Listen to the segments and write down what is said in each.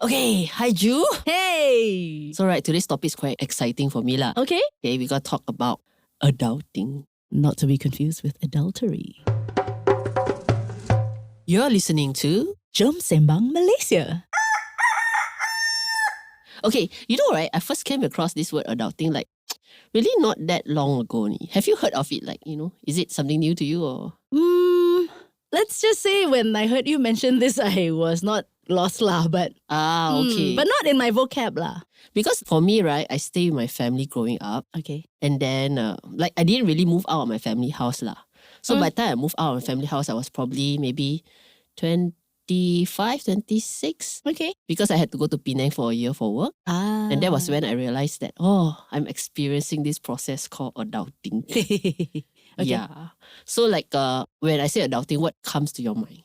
Okay, hi Ju. Hey! So right, today's topic is quite exciting for me lah. Okay. Okay, we gotta talk about adulting. Not to be confused with adultery. You're listening to... Jom Sembang, Malaysia. Okay, you know right, I first came across this word adulting like really not that long ago. Have you heard of it? Like, is it something new to you or... Let's just say when I heard you mention this, I was not lost lah, but... okay. But not in my vocab lah. Because for me, right, I stay with my family growing up. Okay. And then, I didn't really move out of my family house lah. So by the time I moved out of my family house, I was probably maybe 25, 26. Okay. Because I had to go to Penang for a year for work. And that was when I realized that, I'm experiencing this process called adulting. Okay. Yeah. So when I say adulting, what comes to your mind?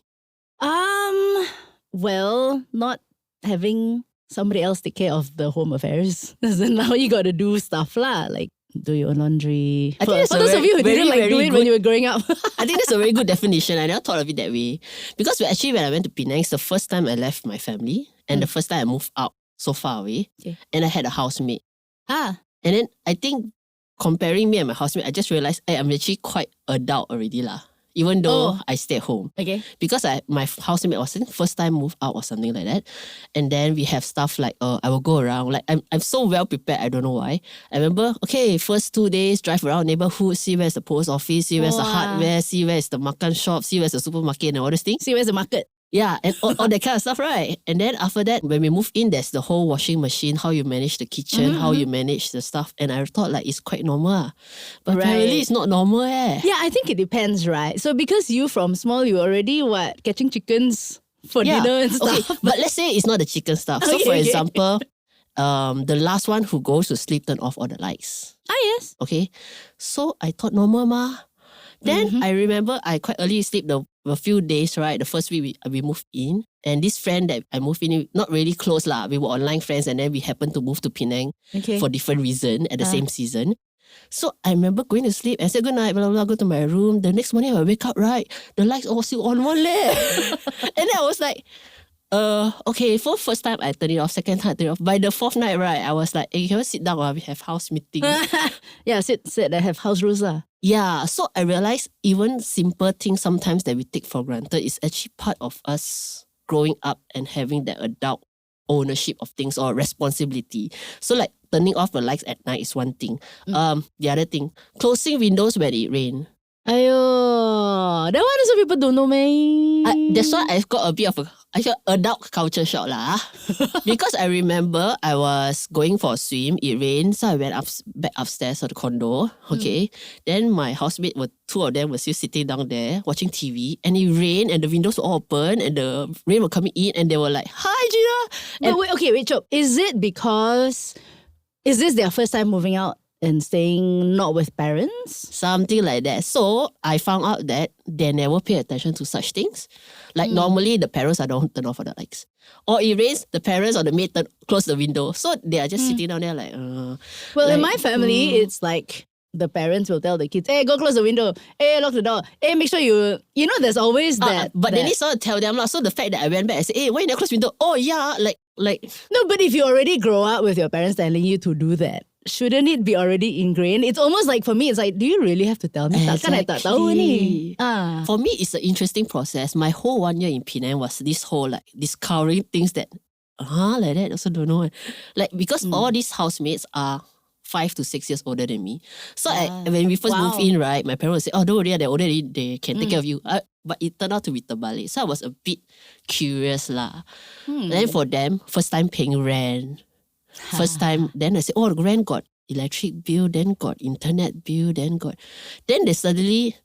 Well, not having somebody else take care of the home affairs. So now you got to do stuff lah, like do your own laundry. I think For those of you who didn't do it when you were growing up. I think that's a very good definition. I never thought of it that way. Because when I went to Penang, it's the first time I left my family and the first time I moved out so far away. Okay. And I had a housemate. And then I think comparing me and my housemate, I just realized I'm actually quite adult already lah. Even though I stay at home. Okay. Because my housemate was first time move out or something like that. And then we have stuff like, I will go around. Like I'm so well prepared, I don't know why. I remember, first 2 days, drive around neighborhood, see where's the post office, see where's the hardware, see where's the makan shop, see where's the supermarket and all these things. See where's the market. Yeah, and all that kind of stuff, right? And then after that, when we move in, there's the whole washing machine, how you manage the kitchen, how you manage the stuff. And I thought it's quite normal. But apparently it's not normal eh. Yeah, I think it depends, right? So because you from small, you already catching chickens for dinner and stuff. Okay, but let's say it's not the chicken stuff. So for example, the last one who goes to sleep turn off all the lights. Yes. Okay, so I thought normal ma. Then I remember I quite early sleep a few days, right? The first week we moved in. And this friend that I moved in, not really close lah. We were online friends and then we happened to move to Penang for different reason at the same season. So I remember going to sleep and said good night, blah, blah, blah, go to my room. The next morning I wake up, right? The lights all still on one leh. And then I was like, okay, for first time I turned it off, second time I turned it off. By the fourth night, right, I was like, hey, can we sit down while we have house meeting? Yeah, sit, I have house rules lah. Yeah, so I realized even simple things sometimes that we take for granted is actually part of us growing up and having that adult ownership of things or responsibility. So turning off the lights at night is one thing. The other thing, closing windows when it rains. Aiyo, that one some people don't know, man. That's why I've got a bit of adult culture shock lah. Because I remember I was going for a swim, it rained, so I went back upstairs to the condo. Okay, then my housemate two of them were still sitting down there watching TV, and it rained, and the windows were all open, and the rain were coming in, and they were like, "Hi, Gina." But wait, Chop. Is this their first time moving out and staying not with parents? Something like that. So I found out that they never pay attention to such things. Normally the parents are the one who turn off all the lights. Or it rains, the parents or the maid close the window. So they are just sitting down there Well, in my family, it's like the parents will tell the kids, hey, go close the window. Hey, lock the door. Hey, make sure there's always that. But they need someone to tell them lah. So the fact that I went back and said, hey, why you never close the window? Oh yeah, No, but if you already grow up with your parents telling you to do that, shouldn't it be already ingrained? It's almost like for me, it's like, do you really have to tell me? Exactly. Tak tahu ni. For me, it's an interesting process. My whole 1 year in Penang was this whole discovering things that, like that, also don't know. Because all these housemates are 5 to 6 years older than me. So when we first moved in, right, my parents would say, oh, don't worry, they're older, they can take care of you. But it turned out to be terbalik. So I was a bit curious lah. And then for them, first time paying rent. First time, then I said, the rent got electric bill, then got internet bill, then they suddenly,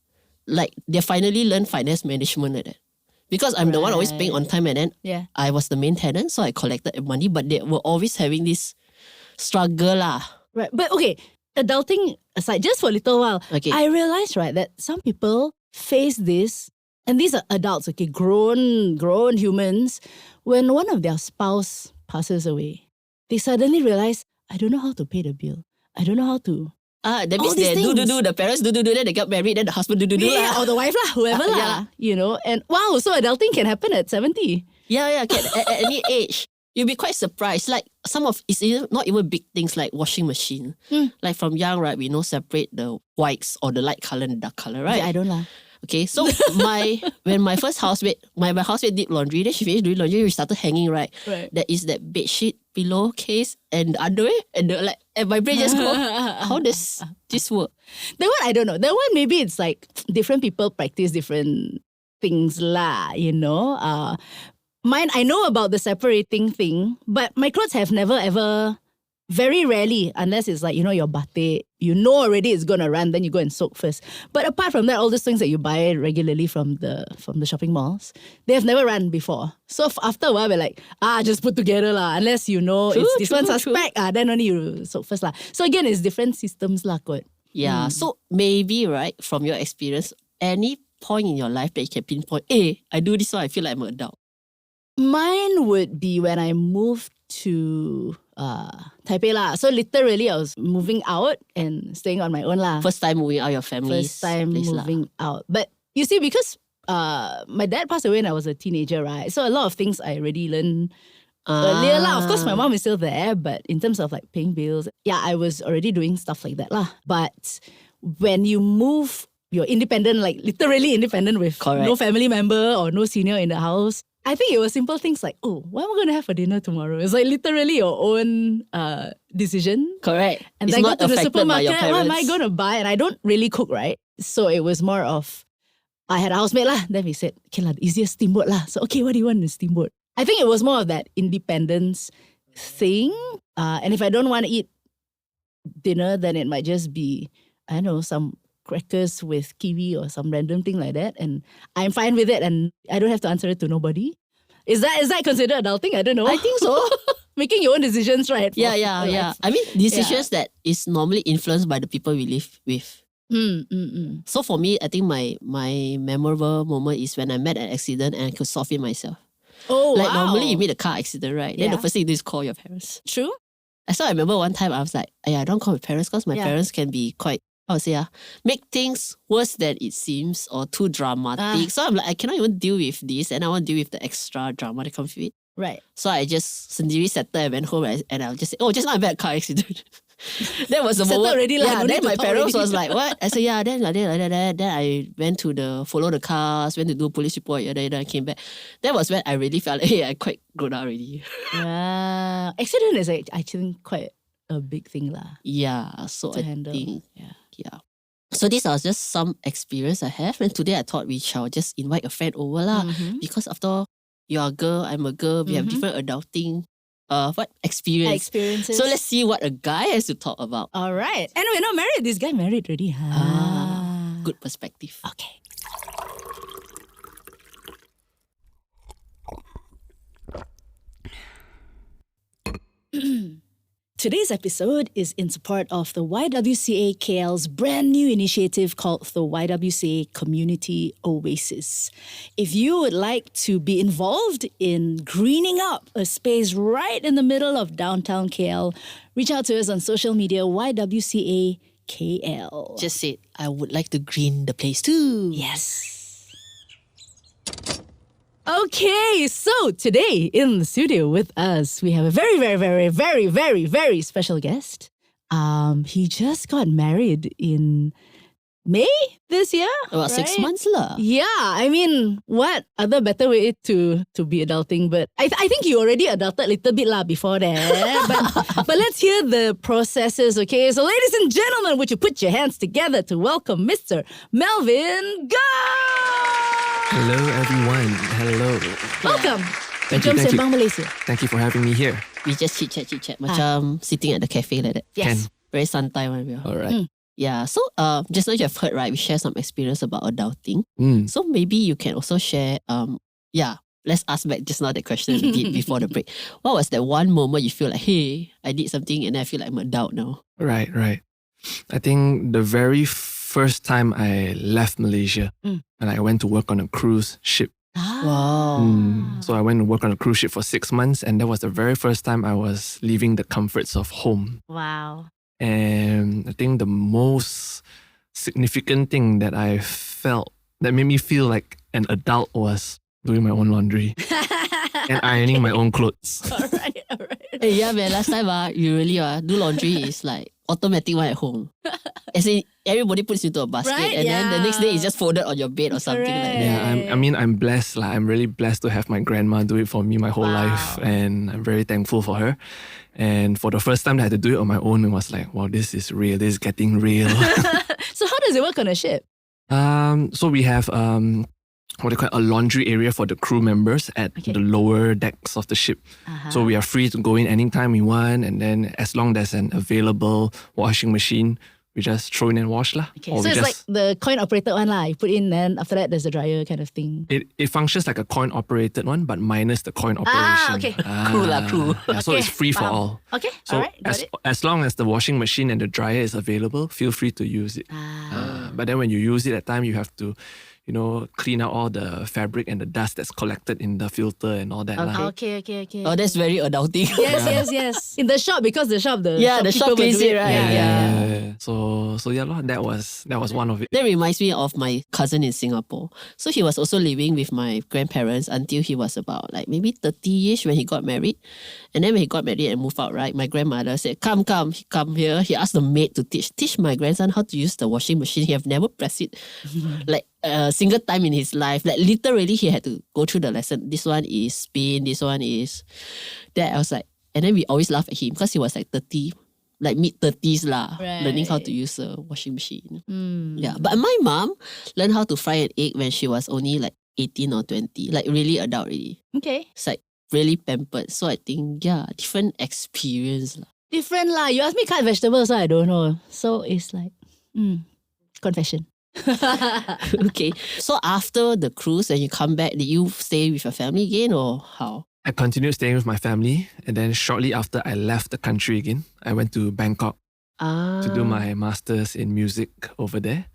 they finally learned finance management like that. Because I'm the one always paying on time, and then I was the main tenant, so I collected money, but they were always having this struggle lah. Right, but okay, adulting aside, just for a little while, I realized, right, that some people face this, and these are adults, okay, grown humans, when one of their spouse passes away, they suddenly realize, I don't know how to pay the bill. I don't know how to. That means they do, the parents do, then they got married, then the husband do. Yeah, or the wife lah, whoever lah, and wow, so adulting can happen at 70. Yeah, can, at any age. you'll be quite surprised. Like not even big things like washing machine. Like from young, right, we know separate the whites or the light color and the dark color, right? Yeah, I don't lah. Okay, so when my first housemate, my housemate did laundry, then she finished doing laundry, we started hanging, right? There is that bedsheet, pillowcase, and the underwear, and my brain just go, how does this work? That one, I don't know. That one, maybe it's like different people practice different things lah, you know. Mine, I know about the separating thing, but my clothes have never ever, very rarely, unless it's like, you know, your batik, you know already it's going to run, then you go and soak first. But apart from that, all those things that you buy regularly from the shopping malls, they have never run before. So after a while, we're like, just put together lah. Unless you know this one's suspect, then only you soak first lah. So again, it's different systems lah kot. Yeah, so maybe, right, from your experience, any point in your life that you can pinpoint, hey, I do this one, I feel like I'm an adult. Mine would be when I moved to Taipei lah. So literally I was moving out and staying on my own lah. First time moving out your family. First time moving out. But you see, because my dad passed away when I was a teenager, right? So a lot of things I already learned earlier lah. Of course, my mom is still there, but in terms of like paying bills, yeah, I was already doing stuff like that lah. But when you move, you're independent, like literally independent with no family member or no senior in the house. I think it was simple things like, oh, what am I going to have for dinner tomorrow? It's like literally your own decision. Correct. And it's then not go to the affected by your supermarket, parents. what am I going to buy? And I don't really cook, right? So it was more of, I had a housemate lah. Then we said, okay lah, the easiest steamboat lah. So okay, what do you want in the steamboat? I think it was more of that independence thing. And if I don't want to eat dinner, then it might just be, I don't know, some crackers with kiwi or some random thing like that, and I'm fine with it, and I don't have to answer it to nobody. Is that considered adulting? I don't know. I think so. Making your own decisions, right? Yeah. I mean, decisions that is normally influenced by the people we live with. So for me, I think my memorable moment is when I met an accident and I could solve it myself. Oh, like wow. Normally you meet a car accident, right? Then the first thing you do is call your parents. True. So I remember one time I was like, I don't call my parents because my parents can be quite, make things worse than it seems or too dramatic. So I'm like, I cannot even deal with this, and I want to deal with the extra drama that comes with it. Right. So I just sendiri settled and went home and I'll just say, just now I met a car accident. That was the settled moment. Already yeah, no then my parents already. was like, what? I said, yeah, then like that. Then I went to follow the cars, went to do a police report, then I came back. That was when I really felt like, hey, I quite grown up already. Yeah. Accident is actually quite a big thing lah. Yeah, so to I handle. think, yeah. So these are just some experience I have, and today I thought we shall just invite a friend over lah, because after all, you're a girl, I'm a girl, we have different adulting experiences. So let's see what a guy has to talk about. All right. And we're not married. This guy married already. Good perspective. Okay. Today's episode is in support of the YWCA KL's brand new initiative called the YWCA Community Oasis. If you would like to be involved in greening up a space right in the middle of downtown KL, reach out to us on social media, YWCA KL. Just said, I would like to green the place too. Yes. Okay, so today in the studio with us, we have a very, very, very, very, very, very special guest. He just got married in May this year. About 6 months lah. Yeah, I mean, what other better way to be adulting? But I think you already adulted a little bit lah before that. but let's hear the processes, okay? So ladies and gentlemen, would you put your hands together to welcome Mr. Melvin Goh! Hello, everyone. Hello. Welcome to Thank you, Jom thank you. Sembang, Malaysia. Thank you for having me here. We just chit-chat. Macam sitting at the cafe like that. Yes. Very santai one. All right. Yeah, so just now you have heard, right, we share some experience about adulting. So maybe you can also share, let's ask back just now that question we did before the break. What was that one moment you feel like, hey, I did something and I feel like I'm an adult now? Right. I think the very first time I left Malaysia and I went to work on a cruise ship. Wow. So I went to work on a cruise ship for 6 months, and that was the very first time I was leaving the comforts of home. Wow. And I think the most significant thing that I felt that made me feel like an adult was doing my own laundry, and ironing my own clothes. All right. Hey, yeah, man. Last time, you really do laundry is like automatic one at home. As in, everybody puts into a basket, Right, and then the next day it's just folded on your bed or something like that. Yeah, I'm blessed. Like, I'm really blessed to have my grandma do it for me my whole life, and I'm very thankful for her. And for the first time that I had to do it on my own, it was like, wow, this is real. This is getting real. So how does it work on a ship? So we have what do you call it, a laundry area for the crew members at the lower decks of the ship. So we are free to go in anytime we want, and then as long as there's an available washing machine, we just throw in and wash lah. Okay, so it's like the coin operated one lah. You put in, then after that there's a dryer kind of thing. It functions like a coin operated one, but minus the coin operation. Okay. Crew. Yeah, so it's free for all. Okay, So all right, got it. as long as the washing machine and the dryer is available, feel free to use it. But then when you use it at time, you have to, clean out all the fabric and the dust that's collected in the filter and all that. lah. Okay. Oh, that's very adulting. Yes. In the shop, because the shop the shop cleans it, right? Yeah. So yeah, that was one of it. That reminds me of my cousin in Singapore. So he was also living with my grandparents until he was about like maybe 30-ish when he got married. And then when he got married and moved out, right, my grandmother said, come here. He asked the maid to teach my grandson how to use the washing machine. He have never pressed it like a single time in his life. Like literally he had to go through the lesson. This one is spin, this one is that. I was like, and then we always laugh at him because he was like 30, like mid-30s lah, learning how to use a washing machine. Yeah, but my mom learned how to fry an egg when she was only like 18 or 20, like really adult already. Okay. It's like really pampered. So I think, different experience lah. Different lah. You ask me cut vegetables, so I don't know. So it's like, confession. Okay. So after the cruise, when you come back, did you stay with your family again or how? I continued staying with my family, and then shortly after I left the country again, I went to Bangkok to do my master's in music over there.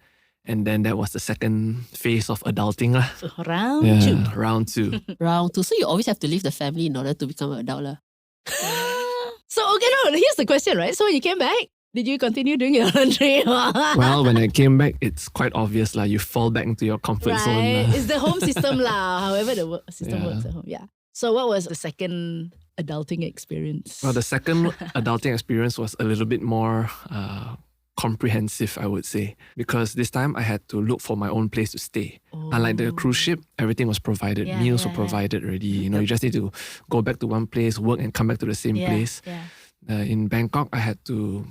And then that was the second phase of adulting lah. So round two. Round two. Round two. So you always have to leave the family in order to become an adult lah. So okay, no, here's the question, right? So when you came back, did you continue doing your laundry? Well, when I came back, it's quite obvious lah. You fall back into your comfort zone lah. It's the home system lah. However the system works at home. Yeah. So what was the second adulting experience? Well, the second adulting experience was a little bit more comprehensive, I would say, because this time I had to look for my own place to stay. Unlike the cruise ship, everything was provided. Meals were provided already. You just need to go back to one place, work, and come back to the same place. In Bangkok, I had to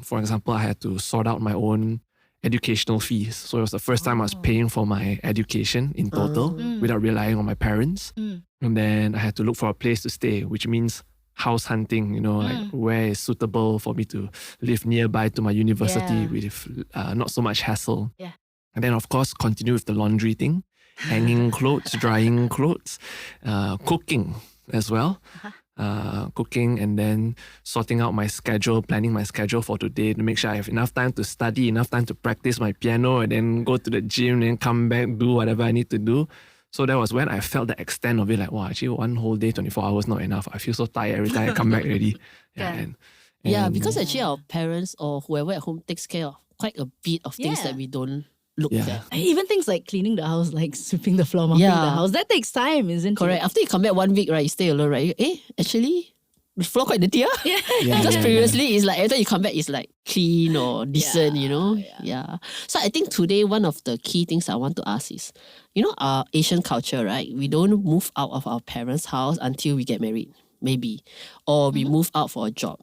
sort out my own educational fees. So it was the first time I was paying for my education in total without relying on my parents. And then I had to look for a place to stay, which means house hunting, like where is suitable for me to live nearby to my university with not so much hassle. And then, of course, continue with the laundry thing, hanging clothes, drying clothes, cooking as well. Cooking, and then sorting out my schedule, planning my schedule for today to make sure I have enough time to study, enough time to practice my piano, and then go to the gym, and come back, do whatever I need to do. So that was when I felt the extent of it, like, wow, actually one whole day, 24 hours, not enough. I feel so tired every time I come back already. Because actually our parents or whoever at home takes care of quite a bit of things that we don't look at. Even things like cleaning the house, like sweeping the floor, mopping the house, that takes time, isn't it? Correct. After you come back 1 week, right, you stay alone, right? Actually, the floor quite dirty, because previously it's like every time you come back, it's like clean or decent, So I think today one of the key things I want to ask is, our Asian culture, right? We don't move out of our parents' house until we get married, maybe, or we move out for a job.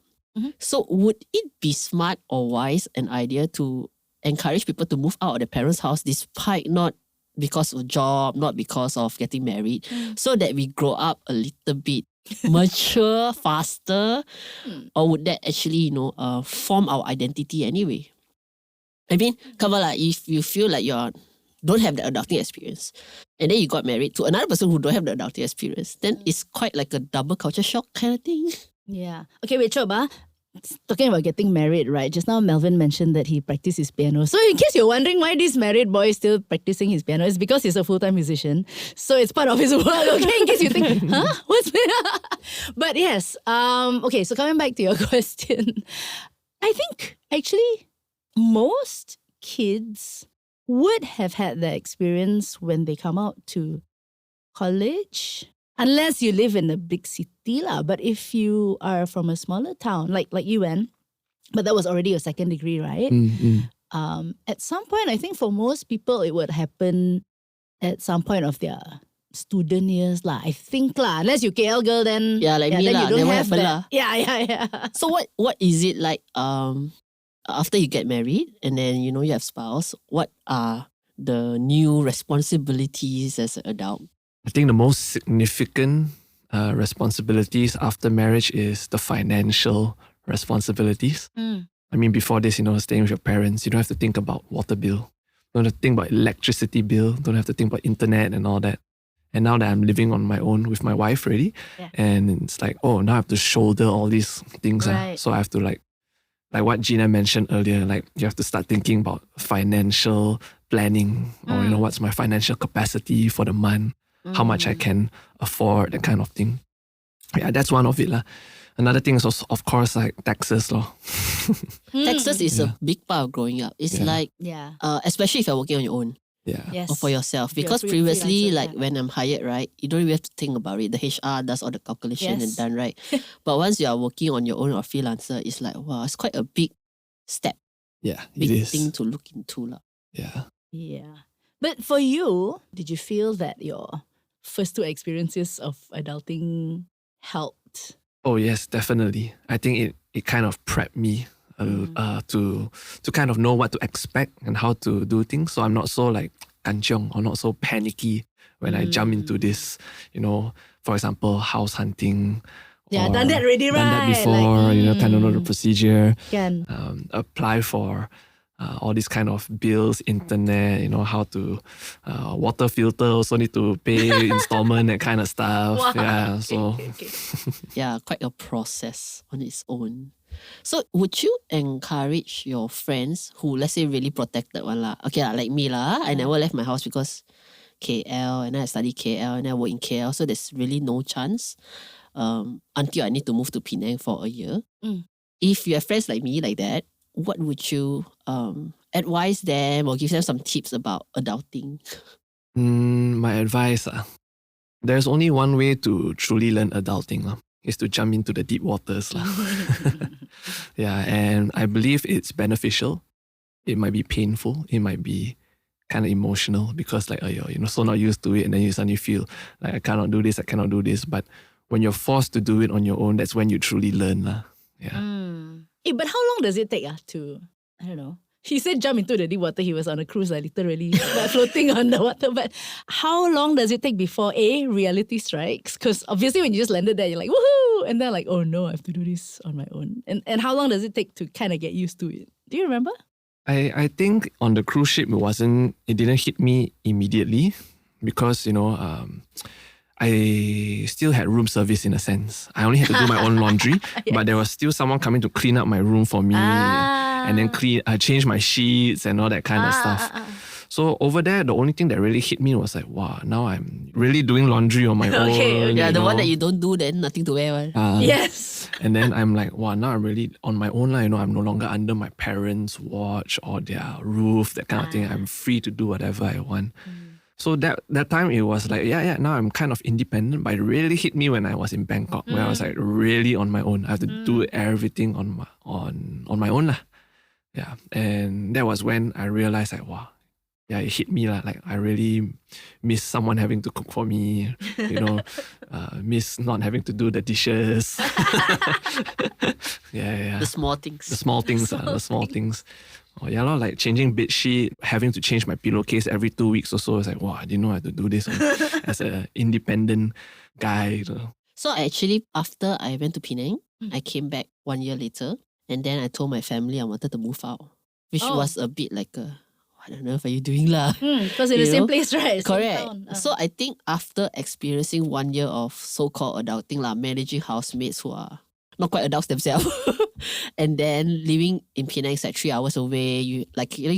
So would it be smart or wise an idea to encourage people to move out of their parents' house despite not because of job, not because of getting married, so that we grow up a little bit mature faster? Or would that actually, form our identity anyway? I mean, come on, if you feel like you don't have the adulting experience and then you got married to another person who don't have the adulting experience, then it's quite like a double culture shock kind of thing. Yeah. Okay, wait, Chob, talking about getting married, right? Just now Melvin mentioned that he practiced his piano. So in case you're wondering why this married boy is still practicing his piano, it's because he's a full-time musician. So it's part of his work, okay? In case you think, what's But yes, okay, so coming back to your question, I think actually most kids would have had that experience when they come out to college. Unless you live in a big city lah. But if you are from a smaller town, like you went, but that was already your second degree, right? At some point, I think for most people, it would happen at some point of their student years lah. I think lah. Unless you KL girl, then me then lah. you don't Never have happen that. lah. Yeah. So what is it like after you get married and then you have spouse? What are the new responsibilities as an adult? I think the most significant responsibilities after marriage is the financial responsibilities. I mean, before this, staying with your parents, you don't have to think about water bill. Don't have to think about electricity bill. Don't have to think about internet and all that. And now that I'm living on my own with my wife already, and it's like, oh, now I have to shoulder all these things. Right. So I have to like what Gina mentioned earlier, like you have to start thinking about financial planning or, what's my financial capacity for the month, how much I can afford, that kind of thing. Yeah, that's one of it lah. Another thing is also, of course, like taxes law. Taxes is a big part of growing up. It's like, especially if you're working on your own. Yeah. Yes. Or for yourself. Because previously, like when I'm hired, right, you don't really have to think about it. The HR does all the calculation and done, right? But once you are working on your own or freelancer, it's like, wow, it's quite a big step. Yeah, big it is. thing to look into. Yeah. Yeah. But for you, did you feel that your first two experiences of adulting helped? Oh yes, definitely. I think it kind of prepped me to kind of know what to expect and how to do things. So I'm not so like kanchiong or not so panicky when I jump into this, for example, house hunting. Yeah, done that already, right? Done that before, kind of know the procedure. Can. Apply for all these kind of bills, internet, how to water filter, also need to pay installment, that kind of stuff. Wow. Yeah, so Yeah, quite a process on its own. So would you encourage your friends who, let's say, really protected one lah? Okay, like me lah. I never left my house because KL, and then I study KL, and then I work in KL. So there's really no chance until I need to move to Penang for a year. If you have friends like me like that, what would you advise them or give them some tips about adulting? My advice, there's only one way to truly learn adulting, is to jump into the deep waters. Yeah, and I believe it's beneficial. It might be painful. It might be kind of emotional because like, so not used to it, and then you suddenly feel like I cannot do this. But when you're forced to do it on your own, that's when you truly learn. Yeah. But how long does it take to, I don't know. He said jump into the deep water. He was on a cruise, literally like floating on the water. But how long does it take before reality strikes? Because obviously when you just landed there, you're like, woohoo! And then like, oh no, I have to do this on my own. And how long does it take to kind of get used to it? Do you remember? I think on the cruise ship, it didn't hit me immediately because, I still had room service in a sense. I only had to do my own laundry, but there was still someone coming to clean up my room for me and then change my sheets and all that kind of stuff. So over there, the only thing that really hit me was like, wow, now I'm really doing laundry on my own. Yeah, the one that you don't do, then nothing to wear. Yes. And then I'm like, wow, now I'm really on my own. I'm no longer under my parents' watch or their roof, that kind of thing. I'm free to do whatever I want. So that time it was like, now I'm kind of independent, but it really hit me when I was in Bangkok, where I was like really on my own. I have to do everything on my own lah. Yeah, and that was when I realized like, wow, yeah, it hit me lah. Like I really miss someone having to cook for me, miss not having to do the dishes. Yeah. The small things. The small things. Oh, yeah, like changing bed sheet, having to change my pillowcase every 2 weeks or so. It's like, wow, I didn't know I had to do this as an independent guy. So actually, after I went to Penang, I came back 1 year later, and then I told my family I wanted to move out, which was a bit like I don't know, what are you doing lah? Because in the same place, right? Correct. So I think after experiencing 1 year of so-called adulting lah, managing housemates who are not quite adults themselves, and then living in Penang is like 3 hours away. You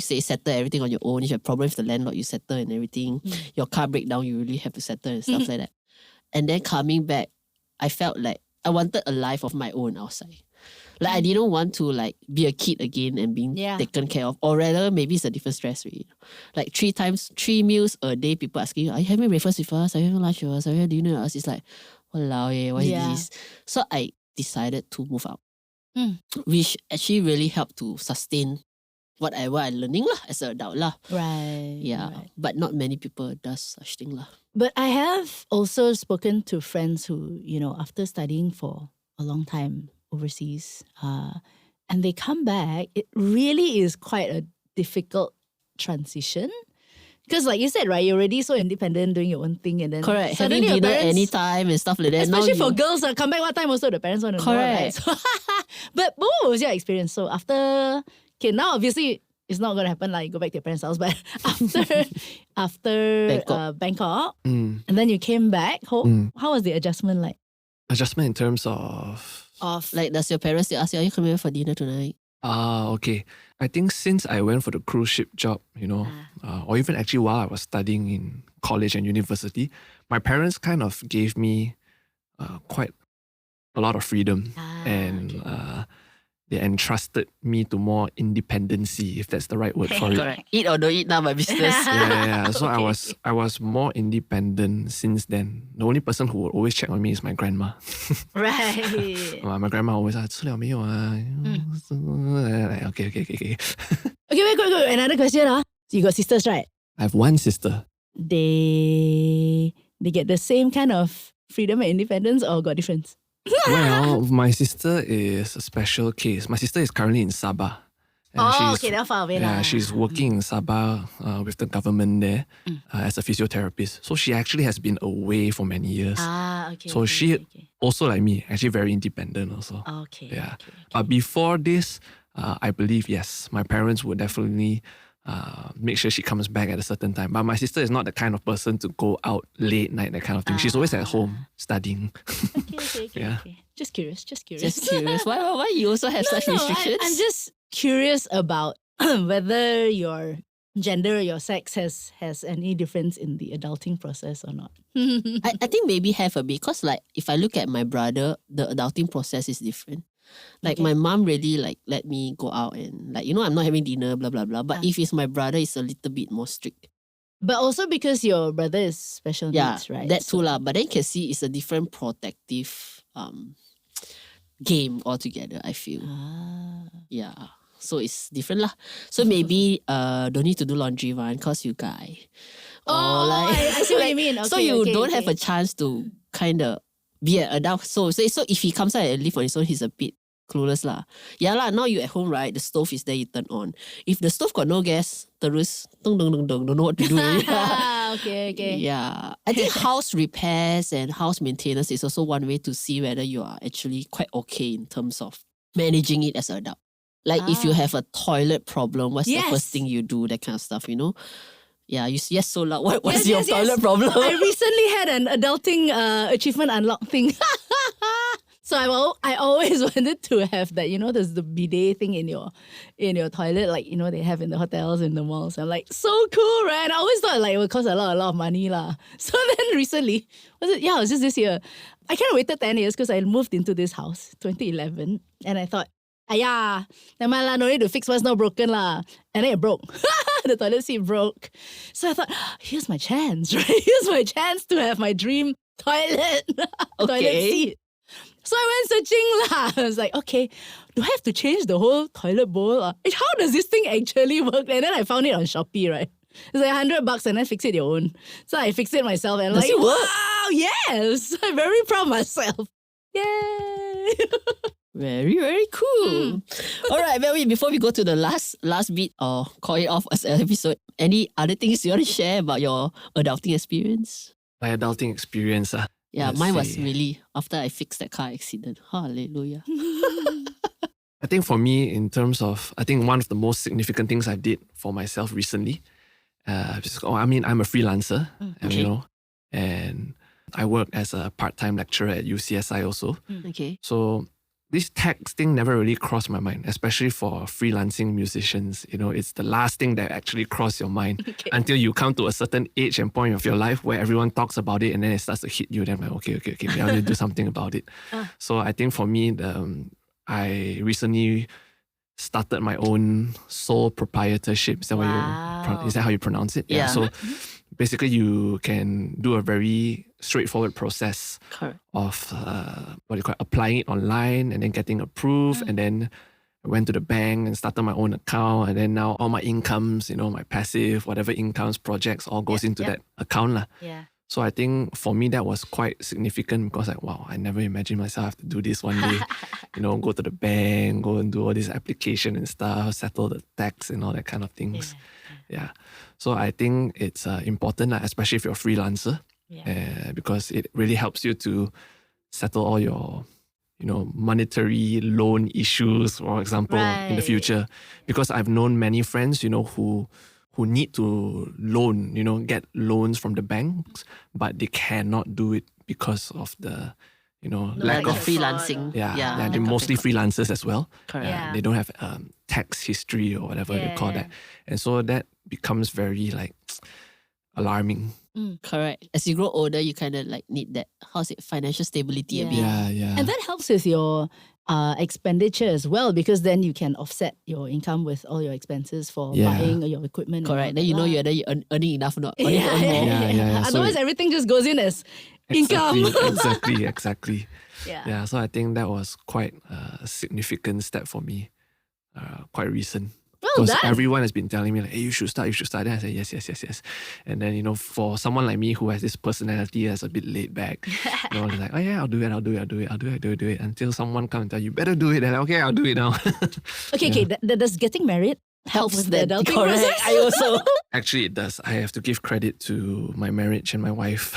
say settle everything on your own. If you have problems with the landlord, you settle and everything. Your car break down, you really have to settle and stuff like that. And then coming back, I felt like I wanted a life of my own outside. Like I didn't want to like be a kid again and being taken care of. Or rather, maybe it's a different stress really. Like 3 meals a day, people asking you, are you having breakfast with us? Are you having lunch with us? Are you having dinner with us? It's like, walao yeah, what is this? So I decided to move out. Which actually really helped to sustain what I'm learning lah as an adult lah. Right. Yeah. Right. But not many people does such thing lah. But I have also spoken to friends who, after studying for a long time overseas, and they come back, it really is quite a difficult transition. Because like you said, right, you're already so independent, doing your own thing, and then correct, having suddenly your dinner parents, anytime and stuff like that. especially for girls, come back what time also the parents want to know, right? Correct. So, but what was your experience? So after, now obviously it's not going to happen like you go back to your parents' house, but after Bangkok, Mm. and then you came back home, how was the adjustment like? Adjustment in terms of... Like, does your parents still ask you, are you coming over for dinner tonight? Okay. I think since I went for the cruise ship job, or even actually while I was studying in college and university, my parents kind of gave me quite a lot of freedom. And they entrusted me to more independency, if that's the right word for it. Correct. Eat or don't eat, now my business. Yeah. So I was more independent since then. The only person who would always check on me is my grandma. Right. My grandma always asked, 吃了没有啊? Okay. Okay, wait. Another question. You got sisters, right? I have one sister. They get the same kind of freedom and independence or got difference? Well, my sister is a special case. My sister is currently in Sabah. And Okay, they're far away. Yeah, she's working in Sabah with the government there as a physiotherapist. So she actually has been away for many years. Okay. So she also like me, actually very independent also. Okay. Yeah. Okay. But before this, I believe, yes, my parents would definitely make sure she comes back at a certain time. But my sister is not the kind of person to go out late night, that kind of thing. She's always at home studying. Okay. Yeah. Just curious. Just curious. Why you also have such restrictions? I'm just curious about whether your gender, your sex has any difference in the adulting process or not. I think maybe have a bit, because like if I look at my brother, the adulting process is different. Like my mom really like let me go out and like, I'm not having dinner, blah, blah, blah. But if it's my brother, it's a little bit more strict. But also because your brother is special needs, right? That too lah. But then you can see it's a different protective game altogether, I feel. Yeah. So it's different lah. So maybe don't need to do laundry one because you guy. I see what you mean. Okay, so you don't have a chance to kind of be an adult. So if he comes out and live on his own, he's a bit clueless lah. Yeah lah, now you at home, right? The stove is there, you turn on. If the stove got no gas, terus don't know what to do. Okay. Yeah. I think house repairs and house maintenance is also one way to see whether you are actually quite okay in terms of managing it as an adult. Like if you have a toilet problem, what's the first thing you do? That kind of stuff, Yeah, yes, so loud. What's your toilet problem? I recently had an adulting achievement unlock thing. So I always wanted to have that, there's the bidet thing in your toilet, like, they have in the hotels, in the malls. I'm like, so cool, right? I always thought like it would cost a lot of money lah. So then recently, it was just this year. I kind of waited 10 years because I moved into this house, 2011. And I thought, never mind lah, no need to fix what's not broken lah. And then it broke. The toilet seat broke. So I thought, here's my chance, right? Here's my chance to have my dream toilet seat. So I went searching lah. I was like, okay, do I have to change the whole toilet bowl? How does this thing actually work? And then I found it on Shopee, right? It's like $100 and then fix it your own. So I fixed it myself and does it work? Wow, yes! I'm very proud of myself. Yay! Very, very cool. All right, Melvin, before we go to the last bit or call it off as an episode, any other things you want to share about your adulting experience? My adulting experience. Yeah, mine was really after I fixed that car accident. Hallelujah. I think for me, in terms of, I think one of the most significant things I did for myself recently, I'm a freelancer, and I work as a part-time lecturer at UCSI also. Okay. So this tax thing never really crossed my mind, especially for freelancing musicians. It's the last thing that actually crossed your mind until you come to a certain age and point of your life where everyone talks about it and then it starts to hit you. Then I'm like, okay, maybe I need to do something about it. So I think for me, I recently started my own sole proprietorship. Is that, is that how you pronounce it? Yeah. So basically, you can do a very straightforward process of applying it online and then getting approved, and then I went to the bank and started my own account, and then now all my incomes, my passive, whatever incomes, projects, all goes into that account lah. Yeah. So I think for me that was quite significant because wow, I never imagined myself have to do this one day. Go to the bank, go and do all this application and stuff, settle the tax and all that kind of things. Yeah. So I think it's important, especially if you're a freelancer, because it really helps you to settle all your, monetary loan issues, for example, in the future. Because I've known many friends, who need to loan, get loans from the banks, but they cannot do it because of the, lack of freelancing. Yeah, they're mostly freelancers as well. Correct. Yeah. They don't have tax history or whatever they call that. And so that becomes very alarming. Correct. As you grow older, you kind of need that, financial stability a bit. Yeah. And that helps with your expenditure as well, because then you can offset your income with all your expenses for buying your equipment. Correct. Then you know you're earning enough, not earning more. Yeah. Otherwise, So everything just goes in as income. Exactly. Yeah. So I think that was quite a significant step for me, quite recent. Well Because done. everyone has been telling me hey, you should start. Then I said yes. And then for someone like me who has this personality that's a bit laid back, it's like, oh yeah, I'll do it until someone comes and tell you better do it. And okay, I'll do it now. Okay. Does getting married help with the adulting process? I also. Actually, it does. I have to give credit to my marriage and my wife.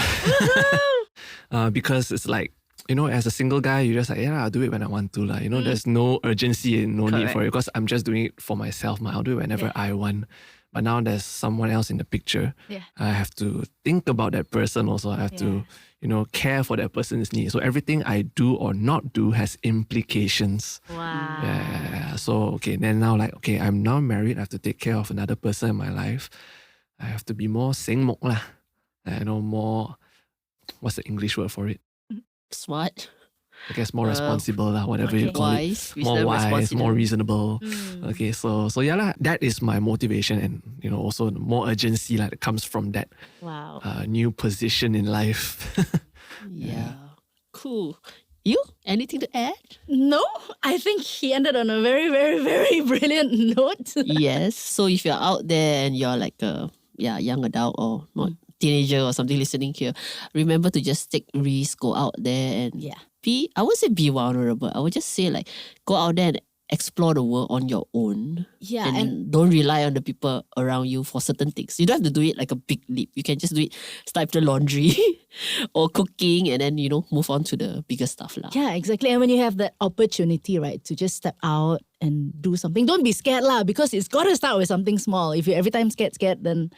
Because it's like, as a single guy, you're just like, I'll do it when I want to. There's no urgency and no need for it because I'm just doing it for myself. I'll do it whenever I want. But now there's someone else in the picture. Yeah. I have to think about that person also. I have to, care for that person's needs. So everything I do or not do has implications. Wow. Yeah. So, then now I'm now married. I have to take care of another person in my life. I have to be more sengmok lah. More, what's the English word for it? Smart. I guess more responsible lah, whatever you call Wise, it. More wise, more reasonable. Okay, so yeah lah, that is my motivation and also more urgency that comes from that Wow. new position in life. Yeah. Cool. You? Anything to add? No, I think he ended on a very, very, very brilliant note. Yes. So if you're out there and you're like a young adult or not teenager or something listening here, remember to just take risks, go out there and I would say be vulnerable. I would just say go out there and explore the world on your own. Yeah, and don't rely on the people around you for certain things. You don't have to do it like a big leap. You can just do it, start with the laundry or cooking and then, move on to the bigger stuff lah. Yeah, exactly. And when you have that opportunity, right, to just step out and do something, don't be scared lah, because it's got to start with something small. If you're every time scared, then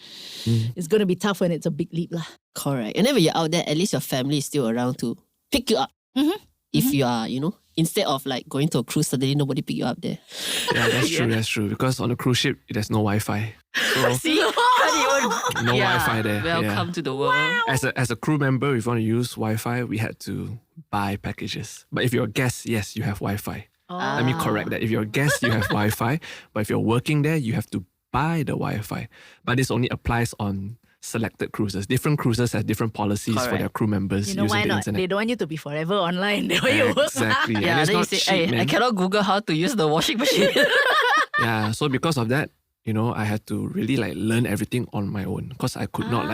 it's going to be tough when it's a big leap lah. Correct. And then when you're out there, at least your family is still around to pick you up. If you are, instead of going to a cruise, suddenly nobody pick you up there. Yeah, that's true. Because on a cruise ship, there's no Wi-Fi. So See? Can't even... no Wi-Fi there. Welcome to the world. As a crew member, if you want to use Wi-Fi, we had to buy packages. But if you're a guest, yes, you have Wi-Fi. Let me correct that. If you're a guest, you have Wi-Fi. But if you're working there, you have to buy the Wi-Fi. But this only applies on selected cruises. Different cruises have different policies for their crew members You know using why the not? internet. They don't want you to be forever online. They want you to work. Exactly. And Yeah, it's then you not say, cheap, I man. cannot Google how to use the washing machine. Yeah, so because of that, I had to really learn everything on my own because I could not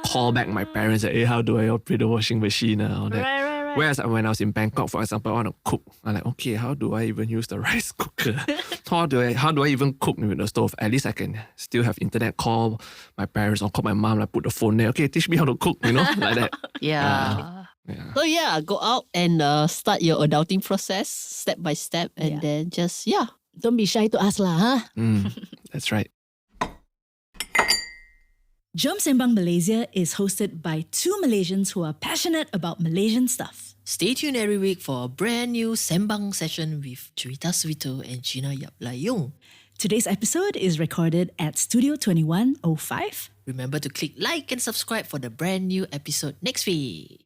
call back my parents hey, how do I operate the washing machine and all that. Right. Whereas when I was in Bangkok, for example, I want to cook. I'm like, okay, how do I even use the rice cooker? How do I even cook with the stove? At least I can still have internet, call my parents or call my mom, put the phone there. Okay, teach me how to cook, like that. Yeah. Yeah. So go out and start your adulting process step by step and then just, Don't be shy to ask lah, huh? That's right. Jom Sembang Malaysia is hosted by two Malaysians who are passionate about Malaysian stuff. Stay tuned every week for a brand new Sembang session with Cerita Suito and Gina Yap Layung. Today's episode is recorded at Studio 2105. Remember to click like and subscribe for the brand new episode next week.